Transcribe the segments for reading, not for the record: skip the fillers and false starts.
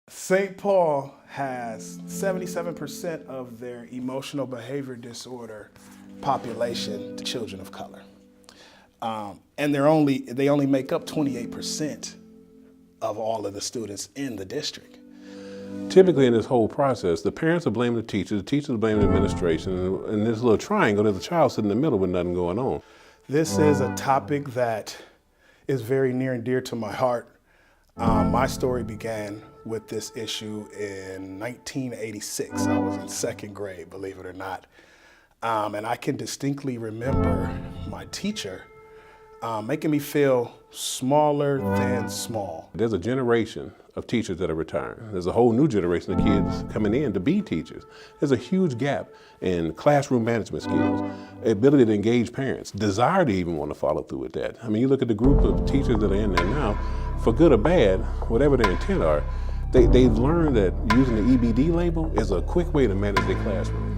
St. Paul has 77% of their emotional behavior disorder population to children of color. And they only make up 28% of all of the students in the district. Typically in this whole process, the parents are blaming the teachers are blaming the administration, and in this little triangle, there's a child sitting in the middle with nothing going on. This is a topic that is very near and dear to my heart. My story began with this issue in 1986. I was in second grade, believe it or not. And I can distinctly remember my teacher making me feel smaller than small. There's a generation of teachers that are retiring. There's a whole new generation of kids coming in to be teachers. There's a huge gap in classroom management skills, ability to engage parents, desire to even want to follow through with that. I mean, you look at the group of teachers that are in there now, for good or bad, whatever their intent are, they've learned that using the EBD label is a quick way to manage their classroom.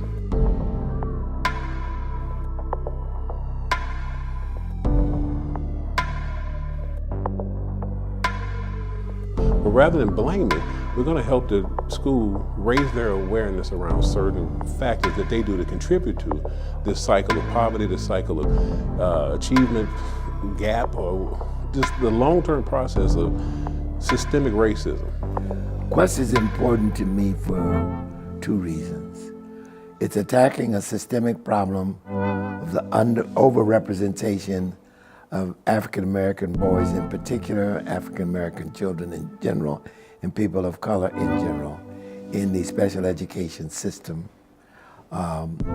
But rather than blaming, we're going to help the school raise their awareness around certain factors that they do to contribute to this cycle of poverty, this cycle of achievement gap, or just the long-term process of systemic racism. KWST is important to me for two reasons. It's attacking a systemic problem of the overrepresentation of African-American boys in particular, African-American children in general, and people of color in general, in the special education system,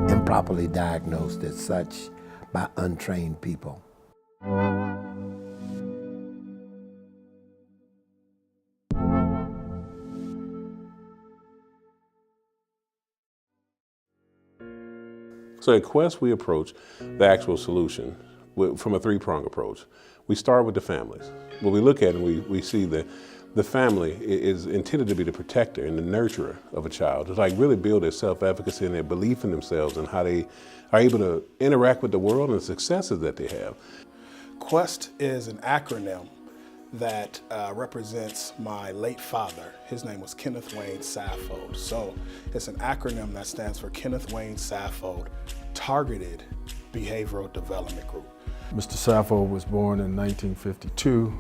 improperly diagnosed as such by untrained people. So at KWST, we approach the actual solution from a three-pronged approach. We start with the families. When we look at it, we see that the family is intended to be the protector and the nurturer of a child, to like really build their self-efficacy and their belief in themselves and how they are able to interact with the world and the successes that they have. KWST is an acronym that represents my late father. His name was Kenneth Wayne Saffold. So it's an acronym that stands for Kenneth Wayne Saffold Targeted Behavioral Development Group. Mr. Saffold was born in 1952,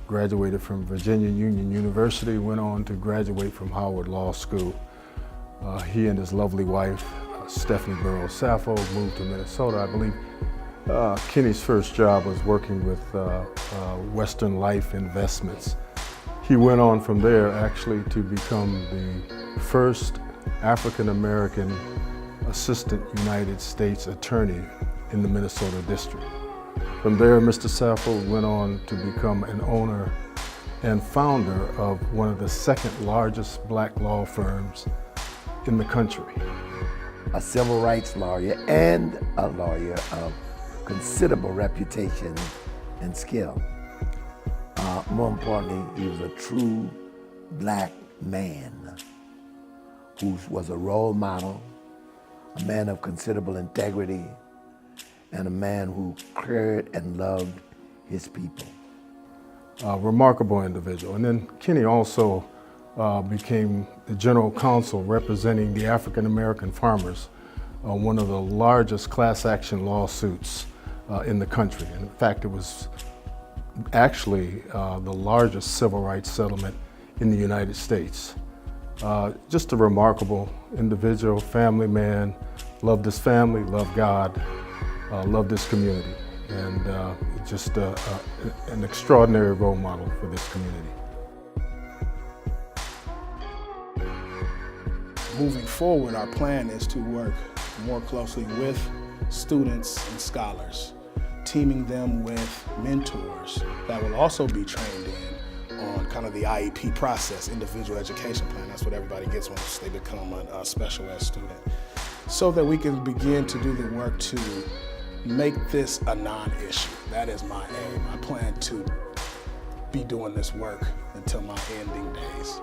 graduated from Virginia Union University, went on to graduate from Howard Law School. He and his lovely wife, Stephanie Burrows Saffold, moved to Minnesota. I believe Kenny's first job was working with Western Life Investments. He went on from there actually to become the first African-American Assistant United States Attorney in the Minnesota District. From there, Mr. Saffold went on to become an owner and founder of one of the second largest black law firms in the country. A civil rights lawyer and a lawyer of considerable reputation and skill. More importantly, he was a true black man who was a role model, a man of considerable integrity, and a man who cared and loved his people. A remarkable individual. And then Kenny also became the general counsel representing the African American farmers, one of the largest class action lawsuits in the country. And in fact, it was actually the largest civil rights settlement in the United States. Just a remarkable individual, family man, loved his family, loved God, loved his community, and just an extraordinary role model for this community. Moving forward, our plan is to work more closely with students and scholars, teaming them with mentors that will also be trained in on kind of the IEP process, individual education plan. That's what everybody gets once they become a special ed student. So that we can begin to do the work to make this a non-issue. That is my aim. I plan to be doing this work until my ending days.